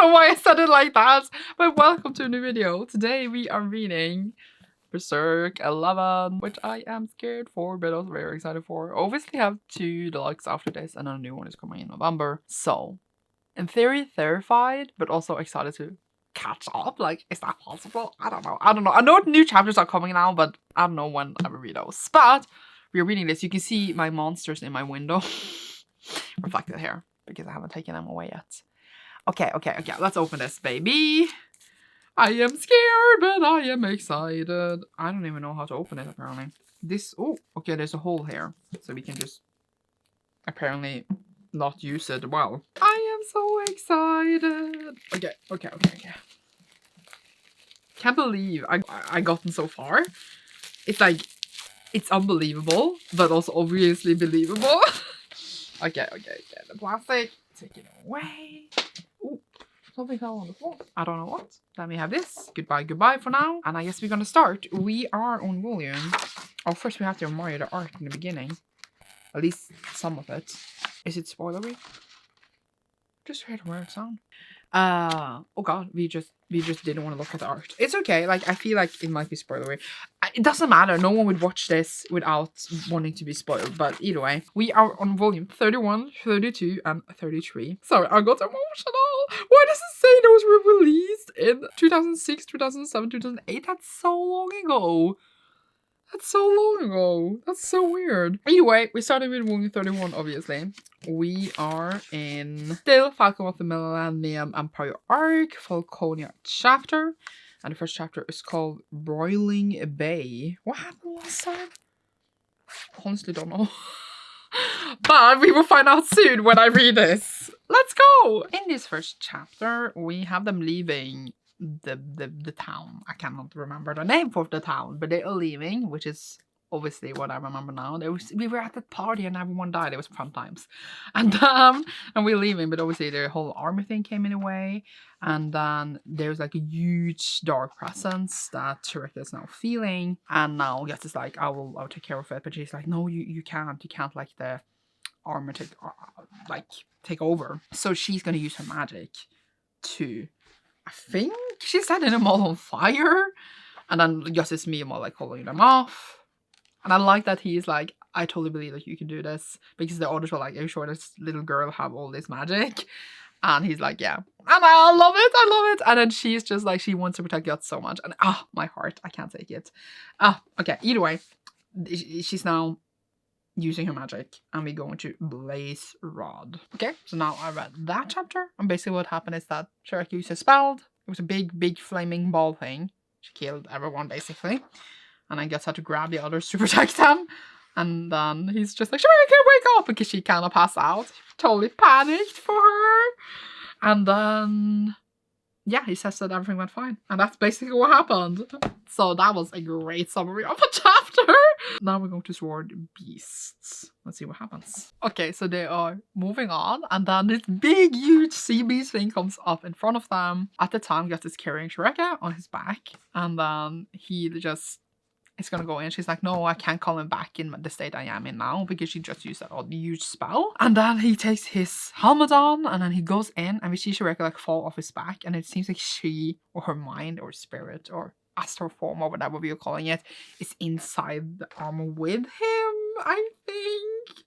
know why I said it like that, but welcome to a new video. Today we are reading Berserk 11, which I am scared for, but also very excited for. Obviously have 2 deluxe after this, and a new one is coming in November. So, in theory, terrified, but also excited to catch up. Like, is that possible? I don't know. I know new chapters are coming now, but I don't know when I will read those. But we're reading this. You can see my monsters in my window reflected here because I haven't taken them away yet. Okay, let's open this, baby. I am scared, but I am excited. I don't even know how to open it, apparently. This, oh, okay, there's a hole here. So we can just, apparently, not use it well. I am so excited. Okay. Can't believe I gotten so far. It's like, it's unbelievable, but also obviously believable. Okay, the plastic, take it away. Ooh, something fell on the floor. I don't know what. Let me have this. Goodbye for now. And I guess we're gonna start. We are on volume. Oh, first we have to admire the art in the beginning. At least some of it. Is it spoilery? Just heard a weird sound. Oh god, we just didn't want to look at the art. It's okay, like, I feel like it might be spoilery. It doesn't matter, no one would watch this without wanting to be spoiled, but either way. We are on volume 31, 32, and 33. Sorry, I got emotional. Why does it say those were released in 2006, 2007, 2008? That's so long ago. That's so long ago. That's so weird. Anyway, we started with volume 31, obviously. We are in still Falcon of the Millennium Empire arc, Falconia chapter. And the first chapter is called Broiling Bay. What happened last time? Honestly don't know. But we will find out soon when I read this. Let's go! In this first chapter, we have them leaving the town. I cannot remember the name for the town, but they are leaving, which is obviously what I remember now. We were at that party and everyone died. It was fun times. And we're leaving, but obviously the whole armor thing came in a way. And then there's like a huge dark presence that Shrek is now feeling. And now Guess is like, I'll take care of it. But she's like, no, you can't like the armor take over. So she's gonna use her magic to, I think she set them all on fire. And then just it's me like holding them off. And I like that he's like, I totally believe that you can do this. Because the others were like, are you sure this little girl have all this magic? And he's like, yeah. And I love it. And then she's just like, she wants to protect Guts so much. And my heart, I can't take it. Okay, either way. She's now using her magic. And we're going to Blaze Rod. Okay, so now I read that chapter. And basically what happened is that Shrek used a spell. It was a big flaming ball thing. She killed everyone, basically. And I guess had to grab the others to protect them. And then he's just like, Shrek, can't wake up! Because she kind of passed out. Totally panicked for her. And then, yeah, he says that everything went fine. And that's basically what happened. So that was a great summary of a chapter. Now we're going to Sword Beasts. Let's see what happens. Okay, so they are moving on. And then this big, huge sea beast thing comes up in front of them. At the time, Guts is carrying Shrek on his back. And then he just is going to go in. She's like, no, I can't call him back in the state I am in now. Because she just used that huge spell. And then he takes his helmet on. And then he goes in. And we see Shrek like fall off his back. And it seems like she, or her mind, or spirit, or astral form, or whatever we are calling it, is inside the armor with him, I think.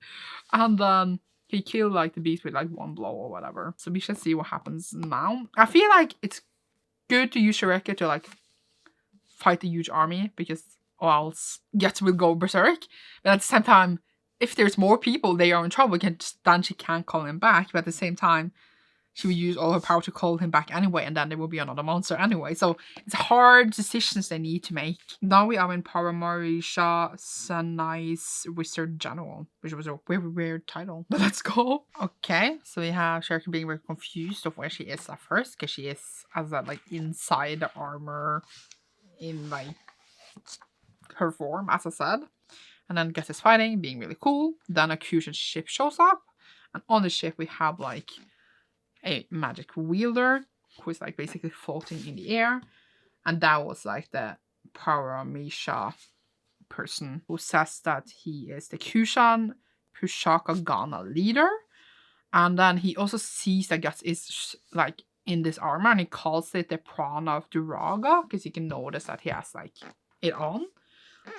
And then he killed like the beast with like one blow or whatever. So we shall see what happens now. I feel like it's good to use Shrek to like fight the huge army, because or else Guts will go berserk. But at the same time, if there's more people, they are in trouble, then she can't call him back. But at the same time, she will use all her power to call him back anyway, and then there will be another monster anyway. So it's hard decisions they need to make. Now we are in Paramarisha, Sen'an'i's Wizard General, which was a very weird title. But let's go. Okay, so we have Shrek being very confused of where she is at first, because she is as a, like inside the armor in like her form, as I said. And then Guts is fighting, being really cool. Then a Cushion's ship shows up, and on the ship we have like a magic wielder who is like basically floating in the air. And that was like the Paramarisha person who says that he is the Kushan Pushaka Ghana leader. And then he also sees that Guts is like in this armor, and he calls it the Prana of Duraga, because you can notice that he has like it on.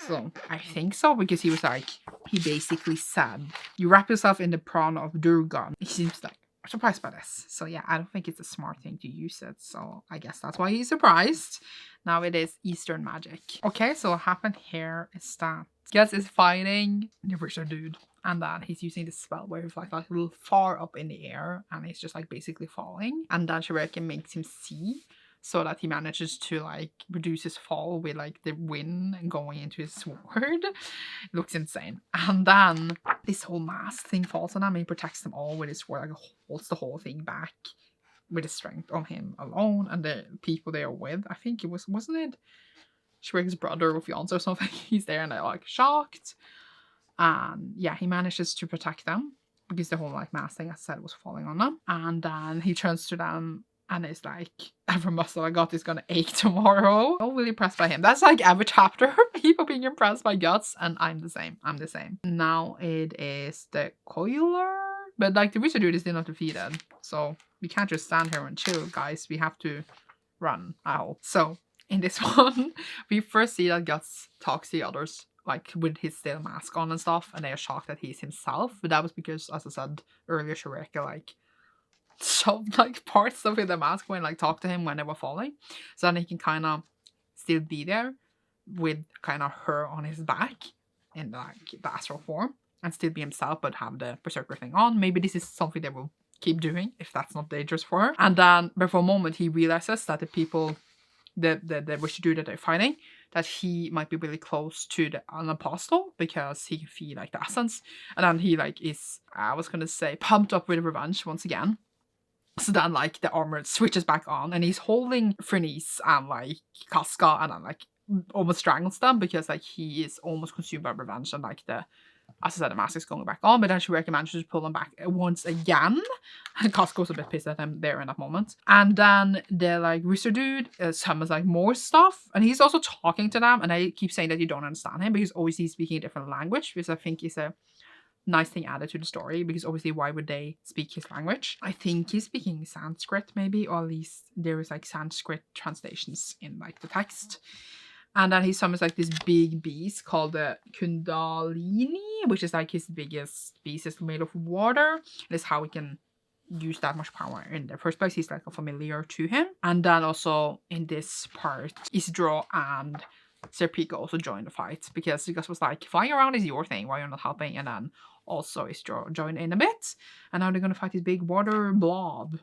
So I think so, because he was like, he basically said, you wrap yourself in the Prana of Durga. He seems like surprised by this. So yeah, I don't think it's a smart thing to use it. So I guess that's why he's surprised. Now it is Eastern magic. Okay, so what happened here is that Guts is fighting the Wizard dude. And then he's using this spell where he's like a little far up in the air. And he's just like basically falling. And then Shireki makes him see. So that he manages to like reduce his fall with like the wind going into his sword. It looks insane. And then this whole mask thing falls on him and he protects them all with his sword, like holds the whole thing back with his strength on him alone and the people they are with. I think it wasn't it Shriek's brother or fiance or something? He's there and they're like shocked. And yeah, he manages to protect them because the whole like mask thing, as I said, was falling on them. And then he turns to them and it's like, every muscle I got is gonna ache tomorrow. I'm really impressed by him. That's like every chapter, people being impressed by Guts, and I'm the same. Now it is the Coiler. But like the Wizard dude is still not defeated. So we can't just stand here and chill, guys. We have to run, I hope. So in this one, we first see that Guts talks to the others, like with his still mask on and stuff, and they are shocked that he's himself. But that was because, as I said earlier, Shireki like shoved like parts of the mask when like talk to him when they were falling, so then he can kind of still be there with kind of her on his back in like the astral form and still be himself but have the berserker thing on. Maybe this is something they will keep doing if that's not dangerous for her. And then but for a moment he realizes that the people the wish to do that they're fighting, that he might be really close to an apostle because he can feel like the essence. And then he like is, I was gonna say, pumped up with revenge once again. So then, like, the armor switches back on, and he's holding Fernice and, like, Casca, and then, like, almost strangles them, because, like, he is almost consumed by revenge, and, like, as I said, the mask is going back on, but then Shireki manages to pull him back once again, and Casca's a bit pissed at him there in that moment. And then the, like, Wizard dude summons, like, more stuff, and he's also talking to them, and I keep saying that you don't understand him, because obviously he's speaking a different language, which I think is a nice thing added to the story, because obviously why would they speak his language? I think he's speaking Sanskrit maybe, or at least there is like Sanskrit translations in like the text. And then he summons like this big beast called the Kundalini, which is like his biggest beast. It's made of water. That's how he can use that much power in the first place. He's like a familiar to him. And then also in this part, Isidro and Serpico also joined the fight, because Gus was like, flying around is your thing, why you're not helping? And then also Isidro joined in a bit, and now they're gonna fight this big water blob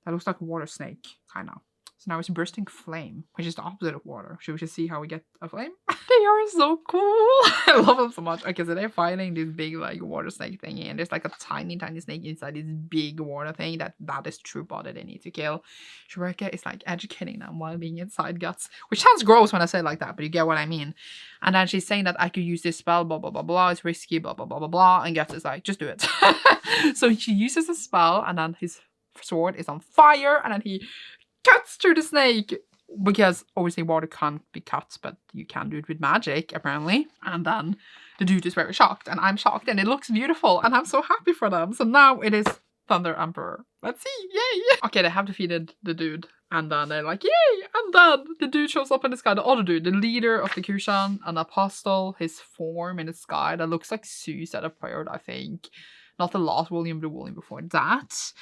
that looks like a water snake, kind of. So now it's bursting flame, which is the opposite of water. Should we just see how we get a flame? They are so cool. I love them so much. Okay, so they're fighting this big like water snake thingy, and there's like a tiny snake inside this big water thing that is true body they need to kill. Shireki is like educating them while being inside Guts, which sounds gross when I say it like that, but you get what I mean. And then she's saying that I could use this spell, blah blah blah blah, it's risky, blah blah blah blah blah, and Guts is like, just do it. So she uses a spell, and then his sword is on fire, and then he cuts through the snake, because obviously water can't be cut, but you can do it with magic apparently. And then the dude is very shocked, and I'm shocked, and it looks beautiful, and I'm so happy for them. So now it is Thunder Emperor. Let's see, yay! Okay, they have defeated the dude, and then they're like, yay! And then the dude shows up in the sky, the other dude, the leader of the Kushan, an apostle, his form in the sky that looks like Zeus at a prayer, I think. Not the last volume, but the volume before that.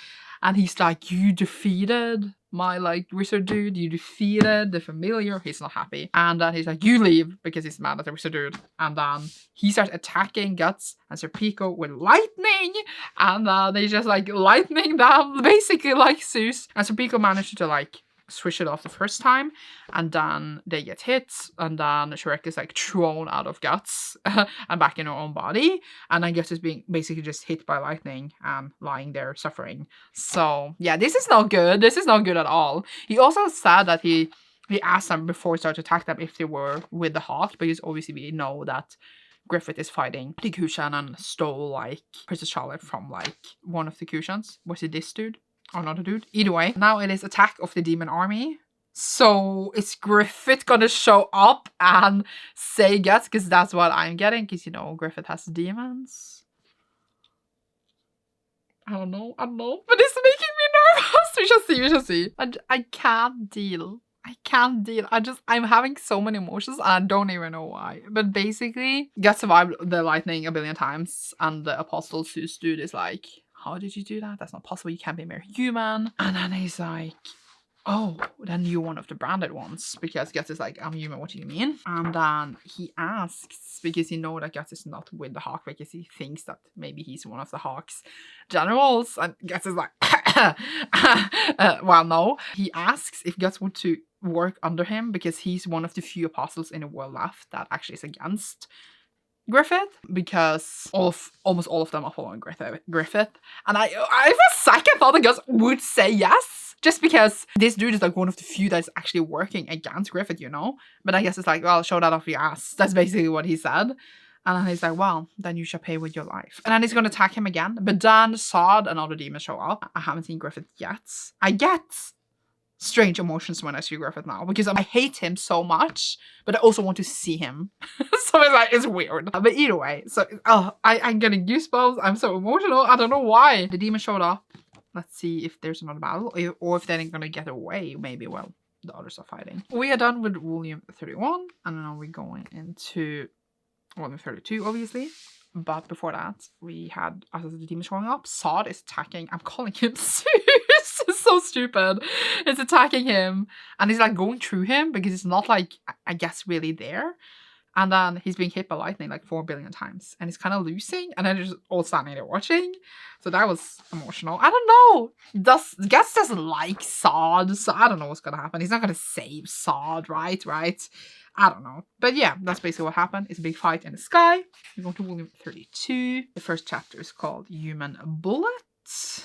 And he's like, you defeated my like wizard dude, you defeated the familiar. He's not happy. And then he's like, you leave, because he's mad at the wizard dude. And then he starts attacking Guts and Serpico with lightning. And then they just like lightning them, basically like Zeus. And Serpico manages to like switch it off the first time, and then they get hit, and then Shireki is like thrown out of Guts and back in her own body, and then Guts is being basically just hit by lightning and lying there suffering. So yeah, this is not good. This is not good at all. He also said that he asked them before he started to attack them if they were with the Hawk, because obviously we know that Griffith is fighting the Kushan and stole like Princess Charlotte from like one of the Kushans. Was it this dude? Or not a dude. Either way, now it is attack of the demon army. So is Griffith gonna show up and say Guts? Because that's what I'm getting. Because, you know, Griffith has demons. I don't know. But it's making me nervous. We shall You shall see. I can't deal. I can't deal. I'm having so many emotions and I don't even know why. But basically, Guts survived the lightning a billion times and the Apostle Zeus dude is like, how did you do that? That's not possible. You can't be a mere human. And then he's like, oh, then you're one of the branded ones. Because Guts is like, I'm human, what do you mean? And then he asks, because he knows that Guts is not with the Hawk, because he thinks that maybe he's one of the Hawk's generals. And Guts is like, well, no. He asks if Guts want to work under him, because he's one of the few apostles in the world left that actually is against Griffith, because almost all of them are following Griffith. And I for a second thought that Guts would say yes, just because this dude is like one of the few that's actually working against Griffith, you know? But I guess it's like, well, show that off your ass. That's basically what he said. And then he's like, well, then you shall pay with your life. And then he's going to attack him again. But then Zod and other demons show up. I haven't seen Griffith yet. I get strange emotions when I see Griffith now, because I hate him so much, but I also want to see him. So it's like, it's weird. But either way, so I'm getting goosebumps. I'm so emotional. I don't know why. The demon showed up. Let's see if there's another battle, or if they're gonna get away. Maybe, well, the others are fighting. We are done with volume 31, and now we're going into volume 32, obviously. But before that, we had, as the demon showing up, Zod is attacking. I'm calling him Zeus. It's so stupid. It's attacking him. And he's like going through him because it's not like, I guess, really there. And then he's being hit by lightning like 4 billion times. And he's kind of losing. And then they're just all standing there watching. So that was emotional. I don't know. Guts doesn't like Zod. So I don't know what's going to happen. He's not going to save Zod, right? I don't know. But yeah, that's basically what happened. It's a big fight in the sky. We're going to volume 32. The first chapter is called Human Bullet.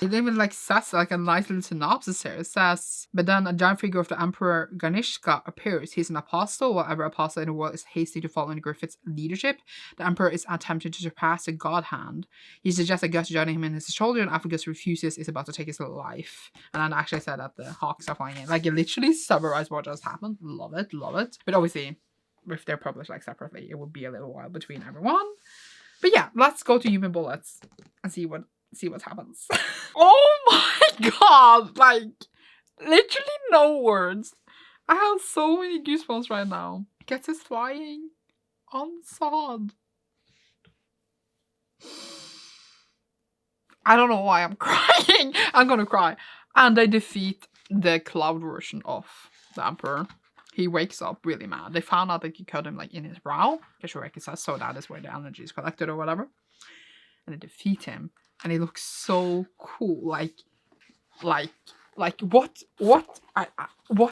It even like says like a nice little synopsis here. It says, but then a giant figure of the Emperor Ganishka appears. He's an apostle. While every apostle in the world is hasty to follow in Griffith's leadership, the Emperor is attempting to surpass the God Hand. He suggests that Gus joining him in his shoulder, and after Gus refuses, is about to take his life. And then actually said that the Hawks are flying in. Like, it literally summarized what just happened. Love it, love it. But obviously, if they're published like separately, it would be a little while between everyone. But yeah, let's go to Human Bullets and see what happens. Oh my god! Like, literally no words. I have so many goosebumps right now. Gets us flying on Zod. I don't know why I'm crying. I'm gonna cry. And they defeat the cloud version of the Emperor. He wakes up really mad. They found out that he cut him like in his brow. Because says so, that is where the energy is collected or whatever. And they defeat him. And he looks so cool. Like what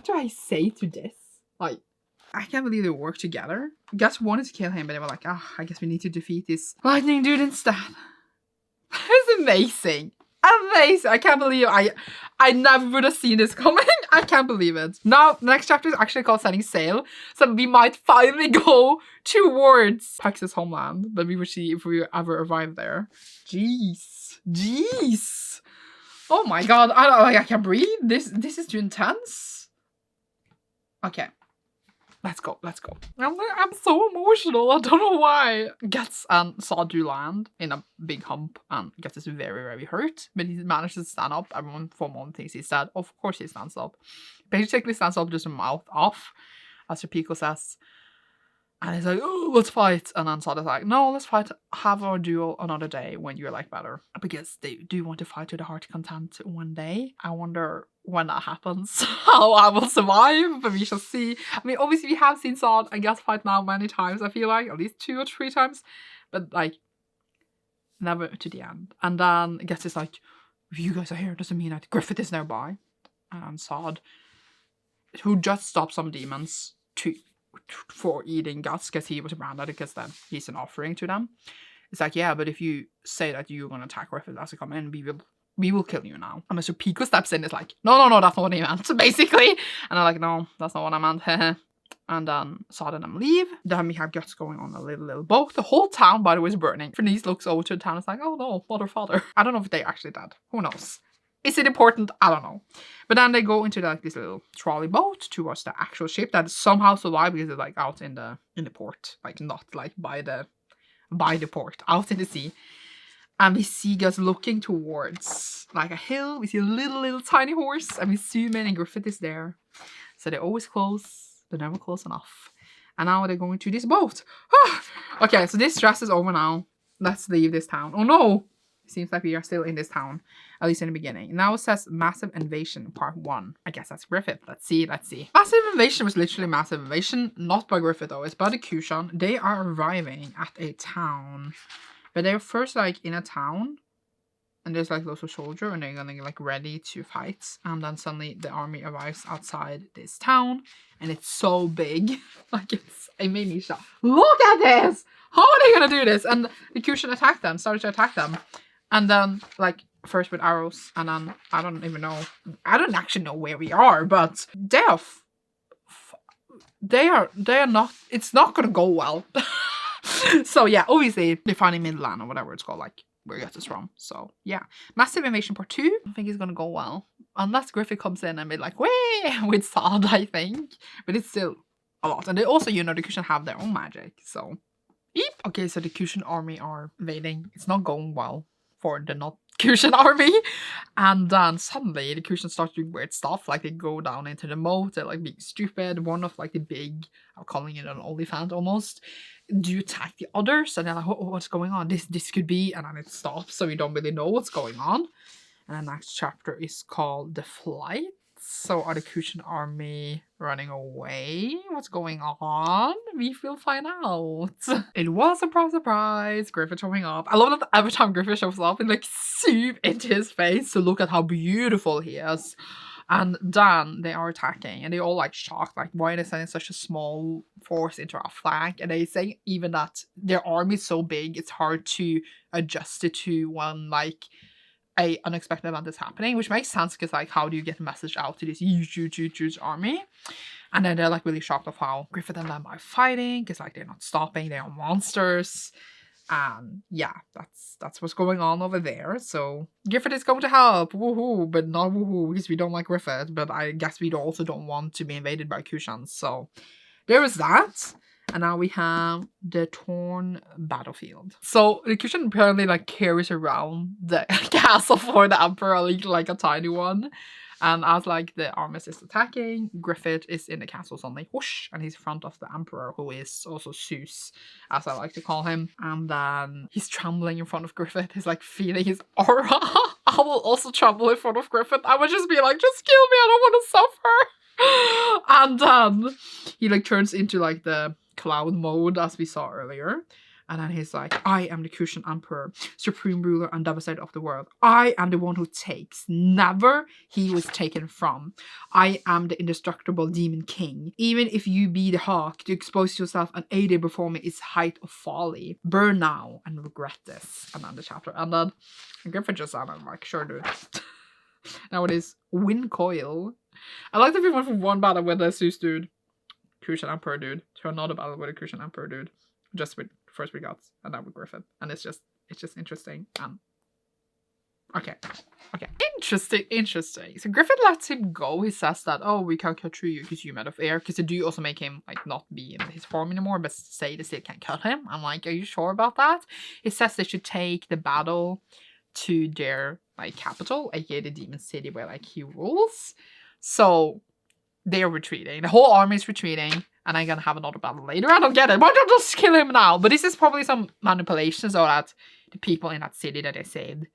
do I say to this? Like, I can't believe they work together. Gus wanted to kill him, but they were like, I guess we need to defeat this lightning dude instead. It's amazing. Amazing. I can't believe I never would have seen this coming. I can't believe it. Now, the next chapter is actually called Setting Sail. So we might finally go towards Texas homeland. But we will see if we ever arrive there. Jeez. Oh my god. I can't breathe. This is too intense. Okay. Let's go. I'm so emotional. I don't know why. Guts and Zod do land in a big hump, and Guts is very, very hurt. But he manages to stand up. Everyone for a moment thinks he's dead. Of course he stands up. Basically stands up just a mouth off, as Pico says. And he's like, oh, let's fight. And then Zod is like, no, let's fight. Have our duel another day when you're like better. Because they do want to fight to the heart's content one day. I wonder when that happens, how I will survive. But we shall see. I mean, obviously we have seen Zod and Gus fight now many times, I feel like. At least 2 or 3 times. But like, never to the end. And then Gus is like, if you guys are here, doesn't mean that Griffith is nearby. And Zod, who just stopped some demons for eating Gus, because he was branded, because then he's an offering to them. It's like, yeah, but if you say that you're gonna attack Griffith as they come in, we will kill you now. And so Pico steps in, is like, no, that's not what he meant, basically. And I'm like, no, that's not what I meant. And then Zod and them leave. Then we have Guts going on a little boat. The whole town, by the way, is burning. Bernice looks over to the town and is like, oh no, mother, father. I don't know if they actually did. Who knows? Is it important? I don't know. But then they go into like this little trolley boat towards the actual ship that somehow survived, because it's like out in the port, like not like by the port, out in the sea. And we see Gus looking towards like a hill. We see a little tiny horse. And we zoom in and Griffith is there. So they're always close, but never close enough. And now they're going to this boat. Okay, so this stress is over now. Let's leave this town. Oh no! It seems like we are still in this town. At least in the beginning. Now it says Massive Invasion Part 1. I guess that's Griffith. Let's see. Massive Invasion was literally Massive Invasion. Not by Griffith though. It's by the Kushan. They are arriving at a town. But they're first like in a town. And there's like lots of soldiers. And they're gonna get like ready to fight. And then suddenly the army arrives outside this town. And it's so big. Like it made me shout. Look at this! How are they gonna do this? And the Kushan started to attack them. And then like first with arrows, and then I don't even know. I don't actually know where we are, but they are not. It's not gonna go well. So yeah, obviously they're finding Midland or whatever it's called, like where you get this from. So yeah, Massive Invasion Part 2. I don't think it's gonna go well unless Griffith comes in and be like, "Way!" with Sad, I think. But it's still a lot, and they also, you know, the Kushan have their own magic. So, eep. Okay, so the Kushan army are invading. It's not going well for the not Kushan army. And then suddenly the Kushan start doing weird stuff. Like they go down into the moat. They're like being stupid. One of like the big, I'm calling it an OnlyFans almost, do attack the others. And they're like, oh, what's going on? This could be. And then it stops. So we don't really know what's going on. And the next chapter is called The Flight. So are the Kushan army running away? What's going on? We will find out. It was a surprise. Griffith showing up. I love that every time Griffith shows up, it like zoom into his face to look at how beautiful he is. And then they are attacking and they all like shocked. Like, why are they sending such a small force into our flank? And they say even that their army is so big, it's hard to adjust it to one like a unexpected event is happening, which makes sense because like how do you get a message out to this huge army? And then they're like really shocked of how Griffith and them are fighting because like they're not stopping, they are monsters. And yeah, that's what's going on over there. So Griffith is going to help, woohoo, but not woohoo because we don't like Griffith, but I guess we also don't want to be invaded by Kushans. So there is that. And now we have the torn battlefield. So the Kushan apparently like carries around the castle for the Emperor, like a tiny one. And as like the armies is attacking, Griffith is in the castle suddenly, whoosh, and he's in front of the Emperor, who is also Zeus, as I like to call him. And then he's trembling in front of Griffith. He's like feeling his aura. I will also tremble in front of Griffith. I would just be like, just kill me, I don't want to suffer. And then he like turns into like the cloud mode as we saw earlier, and then he's like, I am the Kushan Emperor, supreme ruler and devastator of the world. I am the one who takes, never he was taken from. I am the indestructible demon king. Even if you be the hawk, to expose yourself unaided before me is height of folly. Burn now and regret this. And then the chapter ended. And Griffith just said, I'm like, sure dude. Now it is win Coil. I like that we went from one battle with the Zeus dude, Kushan Emperor dude, to another battle with a Kushan Emperor dude. Just with first we got, and then with Griffith. And it's just interesting. Okay. Interesting. So Griffith lets him go. He says that, oh, we can't cut through you because you're made of air. Because they do also make him like not be in his form anymore, but say they still can't cut him. I'm like, are you sure about that? He says they should take the battle to their like capital, aka the demon city where like he rules. So they're retreating. The whole army is retreating. And I'm gonna have another battle later. I don't get it. Why don't you just kill him now? But this is probably some manipulation so that the people in that city that they saved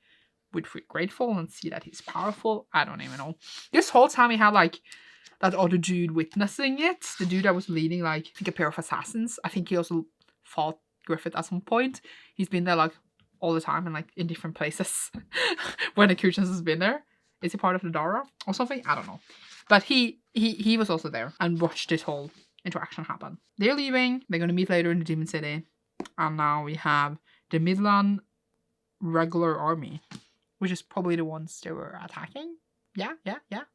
would feel grateful and see that he's powerful. I don't even know. This whole time we had like that other dude witnessing it. The dude that was leading like, I think, a pair of assassins. I think he also fought Griffith at some point. He's been there like all the time and like in different places when the Kushans has been there. Is he part of the Dara or something? I don't know. But he was also there and watched this whole interaction happen. They're leaving. They're going to meet later in the Demon City. And now we have the Midland regular army, which is probably the ones they were attacking. Yeah,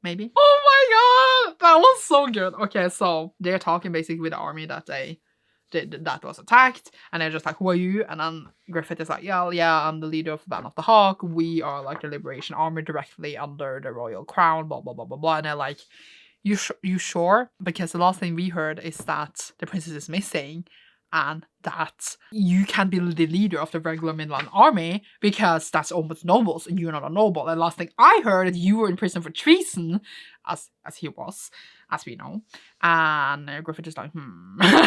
maybe. Oh my god! That was so good. Okay, so they're talking basically with the army that that was attacked. And they're just like, who are you? And then Griffith is like, yeah, I'm the leader of the Band of the Hawk. We are like the Liberation Army directly under the Royal Crown, blah, blah, blah, blah, blah. And they're like, you sure? Because the last thing we heard is that the princess is missing. and that you can be the leader of the regular Midland army because that's almost nobles and you're not a noble. And last thing I heard that you were in prison for treason, as he was, as we know. And Griffith is like,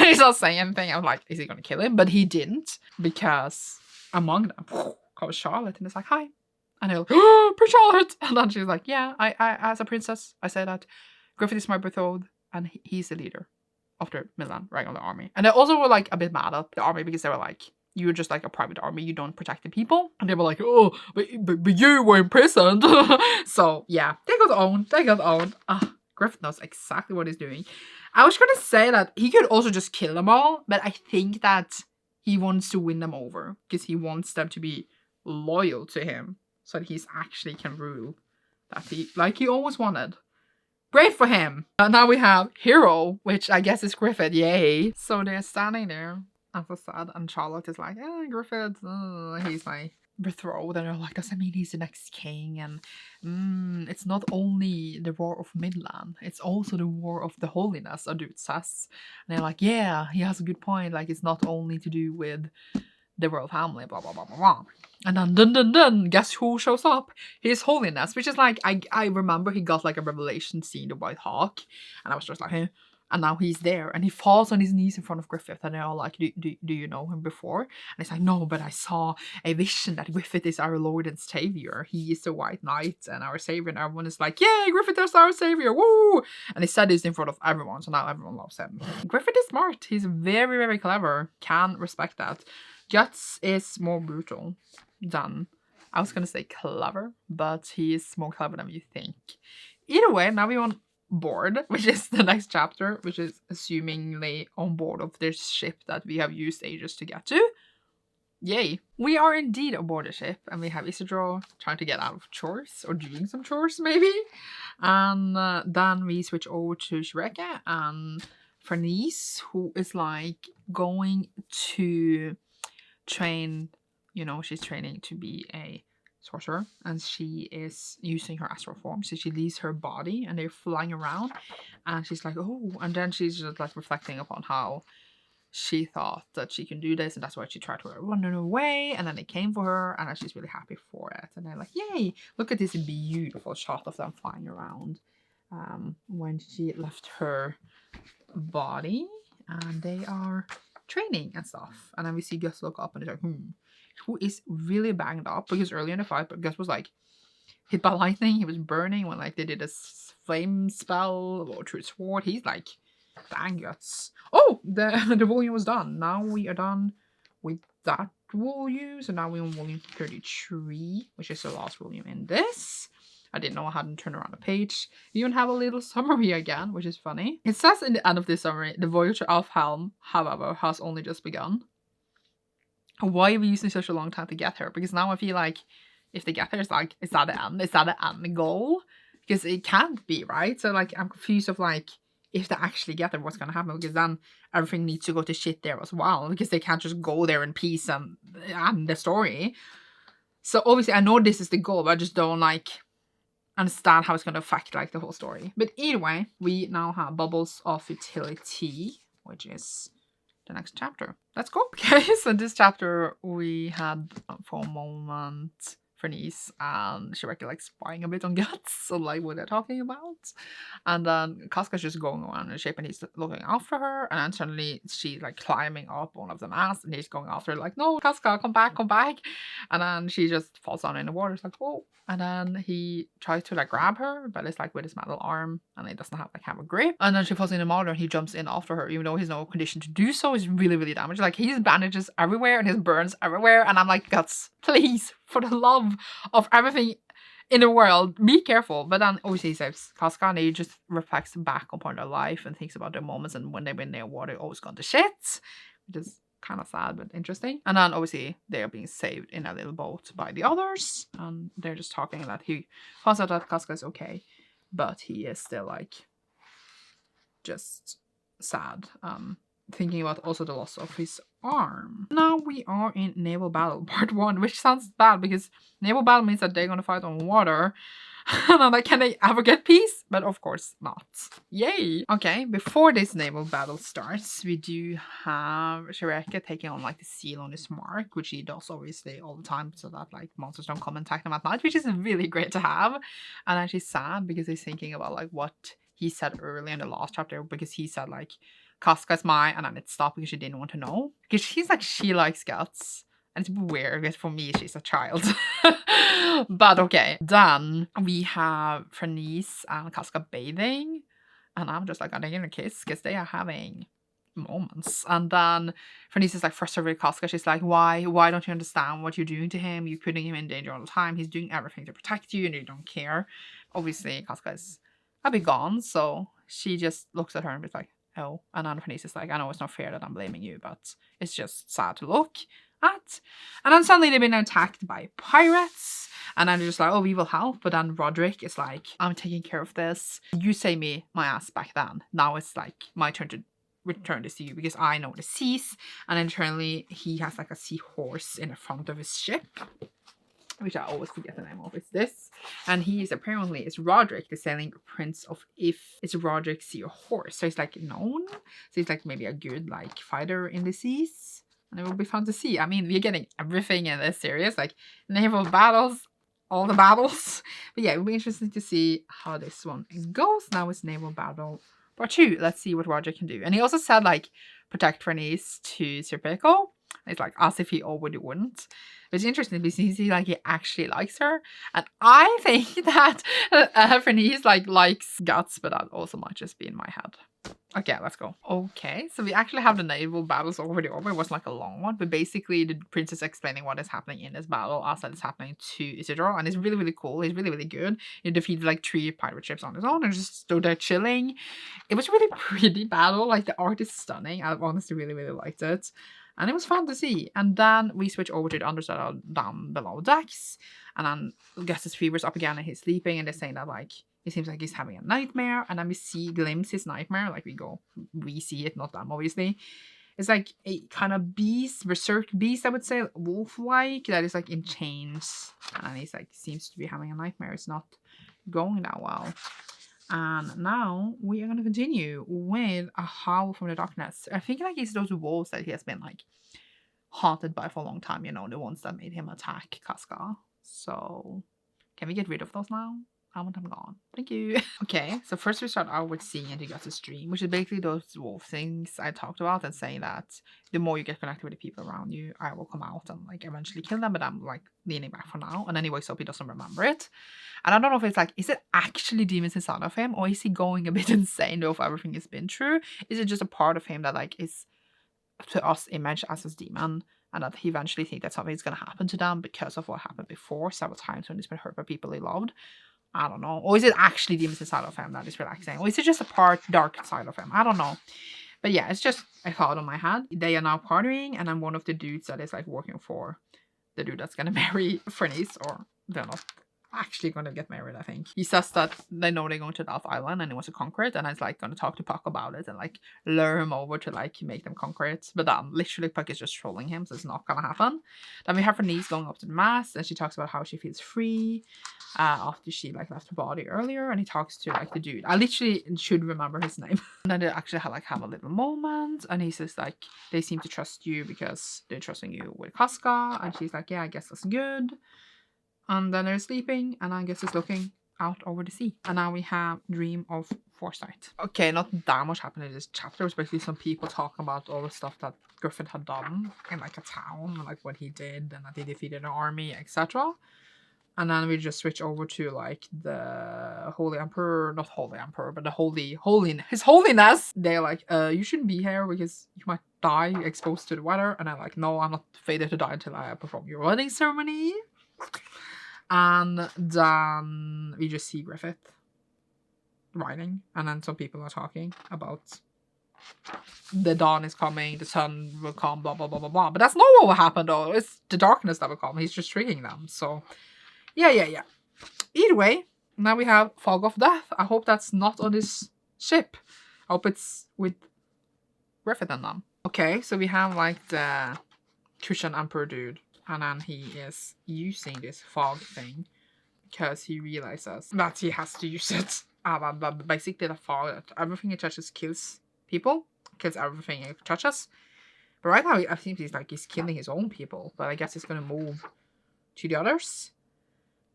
he's not saying anything. I was like, is he gonna kill him? But he didn't, because among them comes Charlotte, and it's like, hi. And he'll, Prince Charlotte! And then she's like, yeah, I as a princess, I say that Griffith is my betrothed, and he's the leader of the Midland regular army. And they also were like a bit mad at the army because they were like, you're just like a private army, you don't protect the people. And they were like, oh, but you were imprisoned. So yeah, they got owned. Griffith knows exactly what he's doing. I was gonna say that he could also just kill them all, but I think that he wants to win them over because he wants them to be loyal to him so that he's actually can rule that he always wanted. Great for him. Now we have Hero, which I guess is Griffith. Yay. So they're standing there, as I said, and Charlotte is like, Griffith, he's my betrothed. And they're like, does that mean he's the next king? And it's not only the war of Midland, it's also the war of the holiness, a dude says. And they're like, yeah, he has a good point. Like, it's not only to do with the royal family, blah, blah, blah, blah, blah. And then, dun, guess who shows up? His Holiness, which is like, I remember he got like a revelation scene, the White Hawk, and I was just like, huh? And now he's there, and he falls on his knees in front of Griffith, and they're all like, do you know him before? And he's like, no, but I saw a vision that Griffith is our Lord and Savior. He is the White Knight and our Savior, and everyone is like, yay, Griffith is our Savior, woo! And he said this in front of everyone, so now everyone loves him. Griffith is smart. He's very, very clever. Can respect that. Guts is more brutal than, I was gonna say clever, but he is more clever than you think. Either way, now we're on board, which is the next chapter, which is assumingly on board of this ship that we have used ages to get to. Yay. We are indeed aboard a ship, and we have Isidro trying to get out of chores, or doing some chores maybe. And then we switch over to Shreka and Fernice, who is like going to train, she's training to be a sorcerer, and she is using her astral form. So she leaves her body and they're flying around, and she's like, oh, and then she's just like reflecting upon how she thought that she can do this, and that's why she tried to run away, and then they came for her, and she's really happy for it. And they're like, yay, look at this beautiful shot of them flying around when she left her body, and they are training and stuff. And then we see Gus look up, and he's like, who is really banged up, because earlier in the fight, but Gus was like hit by lightning. He was burning when like they did a flame spell or through sword. He's like, dang Guts. Oh, the volume was done. Now we are done with that volume. So now we're on volume 33, which is the last volume in this. I didn't know I hadn't turned around the page. You even have a little summary again, which is funny. It says in the end of this summary, the voyage of Helm, however, has only just begun. Why are we using such a long time to get here? Because now I feel like if they get there, it's like, is that the end? Is that the end goal? Because it can't be, right? So like, I'm confused of like, if they actually get there, what's going to happen? Because then everything needs to go to shit there as well. Because they can't just go there in peace and end the story. So obviously, I know this is the goal, but I just don't like understand how it's going to affect like the whole story. But either way, we now have Bubbles of Futility, which is the next chapter. Let's go. Okay, so this chapter we had for a moment Fernice and Shreka like spying a bit on Guts, so like what they're talking about. And then Casca's just going around the ship and he's looking after her, and then suddenly she's like climbing up one of the masts and he's going after her like, no, Casca, come back. And then she just falls down in the water. It's like, whoa. And then he tries to like grab her, but it's like with his metal arm and he doesn't have a grip. And then she falls in the water and he jumps in after her, even though he's no condition to do so. He's really, really damaged. Like he's bandages everywhere and his burns everywhere. And I'm like, Guts, please, for the love of everything in the world, be careful. But then obviously he saves Casca and he just reflects back upon their life and thinks about their moments and when they've been near water, always gone to shit, which is kind of sad but interesting. And then obviously they are being saved in a little boat by the others, and they're just talking that he finds out that Casca is okay, but he is still like just sad, thinking about also the loss of his arm. Now we are in Naval Battle Part 1, which sounds bad because Naval Battle means that they're gonna fight on water, And I'm like, can they ever get peace? But of course not. Yay! Okay, before this naval battle starts, we do have Shireka taking on like the seal on his mark, which he does obviously all the time so that like monsters don't come and attack them at night, which is really great to have. And actually sad because he's thinking about like what he said early in the last chapter, because he said like Casca's mine, and then it stopped because she didn't want to know. Because she's like, she likes guts. And it's weird because for me, she's a child. But okay. Then we have Fernice and Casca bathing. And I'm just like, are they gonna kiss? Because they are having moments. And then Fernice is like frustrated with Casca. She's like, why don't you understand what you're doing to him? You're putting him in danger all the time. He's doing everything to protect you and you don't care. Obviously, Casca is a bit gone. So she just looks at her and is like, oh. And then Fernice is like, I know it's not fair that I'm blaming you, but it's just sad to look at. And then suddenly they've been attacked by pirates, and then they're just like, oh, we will help. But then Roderick is like, I'm taking care of this. You saved me my ass back then. Now it's like my turn to return this to you because I know the seas. And internally he has like a seahorse in the front of his ship, which I always forget the name of. It's this. And he is apparently, it's Roderick, the sailing prince of If. It's Roderick Seahorse. So he's like known. So he's like maybe a good like fighter in the seas. And it will be fun to see. I mean, we're getting everything in this series, like naval battles, all the battles. But yeah, it'll be interesting to see how this one goes. Now it's naval battle part 2. Let's see what Roger can do. And he also said like protect Fernice to Serpico. It's like as if he already wouldn't. But it's interesting because he like he actually likes her. And I think that Fernice like likes guts, but that also might just be in my head. Okay, let's go. Okay, so we actually have the naval battles already over. It wasn't like a long one, but basically the prince is explaining what is happening in this battle as that is happening to Isidro, and it's really, really cool. He's really, really good. He defeated like 3 pirate ships on his own and just stood there chilling. It was a really pretty battle. Like the art is stunning. I honestly really, really liked it. And it was fun to see. And then we switch over to the underside down below decks. And then Gus's fever's up again and he's sleeping, and they're saying that like it seems like he's having a nightmare. And then we glimpse his nightmare. Like we see it, not them obviously. It's like a kind of beast, berserk beast, I would say, wolf-like, that is like in chains. And he's like seems to be having a nightmare. It's not going that well. And now we are going to continue with a Howl from the darkness. I think like it's those wolves that he has been like haunted by for a long time, you know, the ones that made him attack Casca. So can we get rid of those now? I want them gone. Thank you. Okay, so first we start out with seeing into Gus's dream, which is basically those wolf things I talked about, and saying that the more you get connected with the people around you, I will come out and like eventually kill them, but I'm like leaning back for now. And then he wakes up, he doesn't remember it. And I don't know if it's like, is it actually demons inside of him, or is he going a bit insane though if everything has been true? Is it just a part of him that like is to us imaged as his demon, and that he eventually thinks that something's gonna happen to them because of what happened before several times when he's been hurt by people he loved? I don't know. Or is it actually demons inside of him that is relaxing? Or is it just a part dark side of him? I don't know. But yeah, it's just a thought on my head. They are now partying, and I'm one of the dudes that is like working for the dude that's gonna marry Fernice, or they're not actually gonna get married, I think. He says that they know they're going to Elf Island and he wants to conquer it, and I was like gonna talk to Puck about it and like lure him over to like make them conquer it. But literally Puck is just trolling him, so it's not gonna happen. Then we have Fernice going up to the mast, and she talks about how she feels free after she like left her body earlier, and he talks to like the dude. I literally should remember his name. And then they actually have a little moment, and he says like they seem to trust you because they're trusting you with Casca, and she's like, yeah, I guess that's good. And then they're sleeping, and I guess it's looking out over the sea. And now we have Dream of Foresight. Okay, not that much happened in this chapter. It was basically some people talking about all the stuff that Griffin had done in like a town, like what he did, and that he defeated an army, etc. And then we just switch over to like the Holy Emperor, not Holy Emperor, but the His Holiness. They're like, you shouldn't be here because you might die exposed to the weather. And I'm like, no, I'm not fated to die until I perform your wedding ceremony. And then we just see Griffith writing, and then some people are talking about the dawn is coming, the sun will come, blah blah blah blah blah. But that's not what will happen though. It's the darkness that will come. He's just tricking them. So yeah. Either way, now we have Fog of Death. I hope that's not on this ship. I hope it's with Griffith and them. Okay, so we have like the Christian Emperor dude. And then he is using this fog thing because he realizes that he has to use it. But basically the fog that everything it touches kills people, kills everything it touches. But right now I think he's killing his own people, but I guess he's gonna move to the others.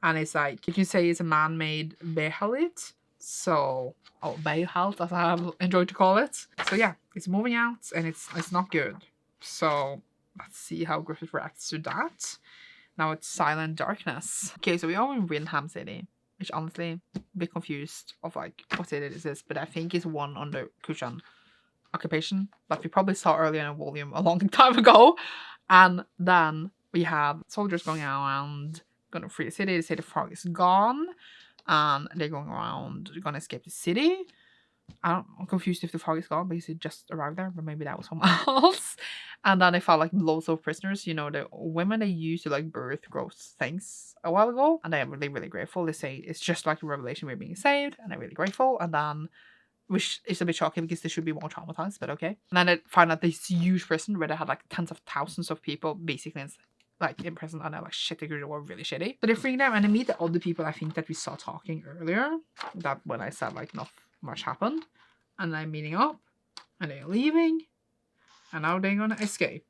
And it's like, you can say it's a man-made Behalit. So, Behalit, as I have enjoyed to call it. So yeah, it's moving out and it's not good. So let's see how Griffith reacts to that. Now it's Silent Darkness. Okay, so we are in Windham City, which honestly, a bit confused of like what city this is, but I think it's one under Kushan occupation that we probably saw earlier in a volume a long time ago. And then we have soldiers going around, going to free the city. They say the fog is gone, and they're going around, they're going to escape the city. I'm confused if the fog is gone because it just arrived there, but maybe that was someone else. And then they found like loads of prisoners, you know, the women they used to like birth gross things a while ago, and they're really, really grateful. They say it's just like a revelation, we're being saved, and they're really grateful. And then, which is a bit shocking because they should be more traumatized, but okay. And then they find out this huge prison where they had like tens of thousands of people basically like in prison, and they're like shit, they were really shitty. But they're freeing them, and they meet the other people I think that we saw talking earlier. That when I said like not much happened, and they're meeting up, and they're leaving, and now they're gonna escape,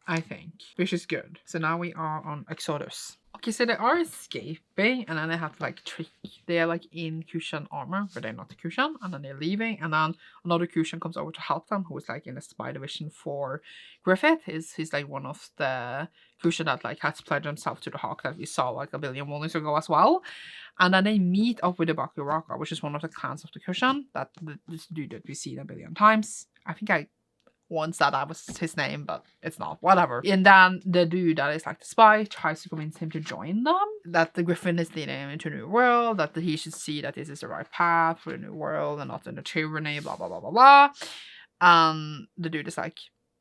I think, which is good. So now we are on Exodus. Okay, so they are escaping, and then they have to like trick. They're like in Kushan armor, but they're not Kushan, and then they're leaving, and then another Kushan comes over to help them, who is like in the spy division for Griffith. He's like one of the Kushan that like has pledged himself to the Hawk that we saw like a billion volumes ago as well. And then they meet up with the Bakuraka, which is one of the clans of the Kushan. That this dude that we see a billion times. I think I once that was his name, but it's not. Whatever. And then the dude that is like the spy tries to convince him to join them. That the Griffin is leading him into a new world. That he should see that this is the right path for the new world and not in the tyranny, blah, blah, blah, blah, blah. The dude is like,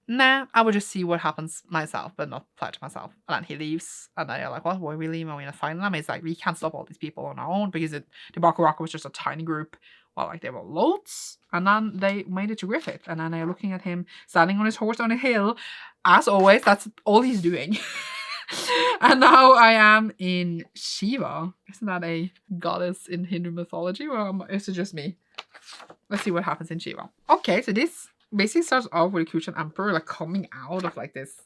nah, I will just see what happens myself, but not pledge myself. And then he leaves. And they're like, what? Why are we leaving? Are we not finding them? It's like, we can't stop all these people on our own because the Bakuraka was just a tiny group. Well, like there were loads, and then they made it to Griffith, and then they're looking at him standing on his horse on a hill. As always, that's all he's doing. And now I am in Shiva. Isn't that a goddess in Hindu mythology, or is it just me? Let's see what happens in Shiva. Okay, so this basically starts off with a Kushan emperor like coming out of like this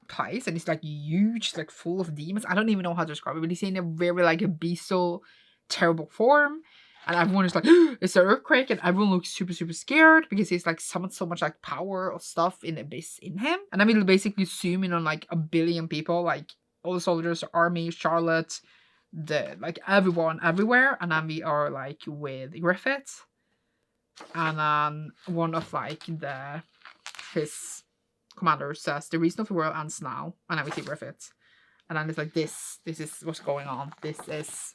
place, and it's like huge, like full of demons. I don't even know how to describe it, but he's in a very like a bestial, terrible form. And everyone is like, it's an earthquake, and everyone looks super, super scared because he's like summoned so much like power or stuff in abyss in him. And then we'll basically zoom in on like a billion people, like all the soldiers, army, Charlotte, the like everyone everywhere. And then we are like with Griffith, and then one of like his commanders says the reason of the world ends now, and then we see Griffith, and then it's like this is what's going on. This is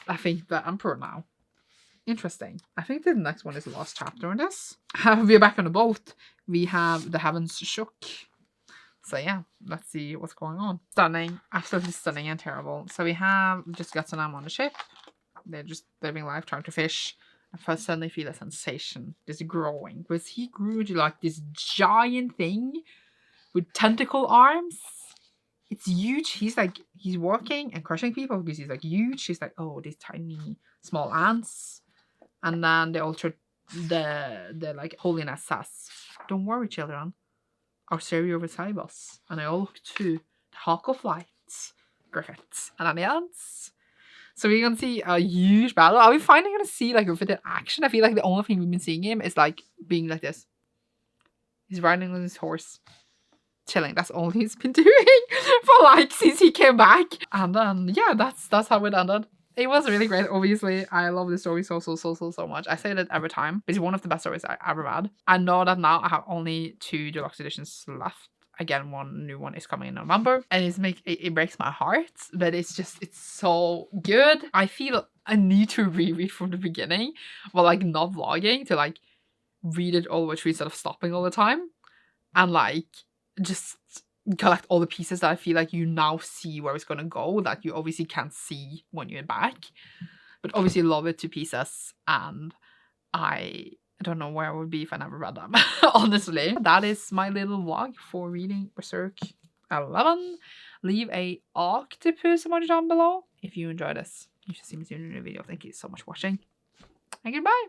I think the Emperor now. Interesting. I think the next one is the last chapter in this. We're back on the boat. We have the heavens shook. So yeah, let's see what's going on. Stunning. Absolutely stunning and terrible. So we have just got them on the ship. They're just living life, trying to fish. And first suddenly feel a sensation. This growing. Because he grew into like this giant thing with tentacle arms. It's huge. He's working and crushing people because he's like huge. He's like, oh, these tiny small ants. And then they also the like holiness says, don't worry, children. I'll serve you beside us. And I all look to the Hawk of Lights, Griffith, and then the ants. So we're gonna see a huge battle. Are we finally gonna see like Griffith in action? I feel like the only thing we've been seeing him is like being like this. He's riding on his horse. Chilling. That's all he's been doing for like since he came back. And then yeah, that's how it ended. It was really great. Obviously, I love the story so much. I say that every time. It's one of the best stories I ever read. I know that now I have only 2 deluxe editions left. Again, one new one is coming in November, and it breaks my heart. But it's so good. I feel I need to reread from the beginning, while like not vlogging, to like read it all the way through instead of stopping all the time, and like just collect all the pieces that I feel like you now see where it's gonna go that you obviously can't see when you're back, but obviously love it to pieces. And I don't know where I would be if I never read them. Honestly, that is my little vlog for reading Berserk 11. Leave a octopus emoji down below if you enjoyed this. You should see me soon in a new video. Thank you so much for watching. And goodbye.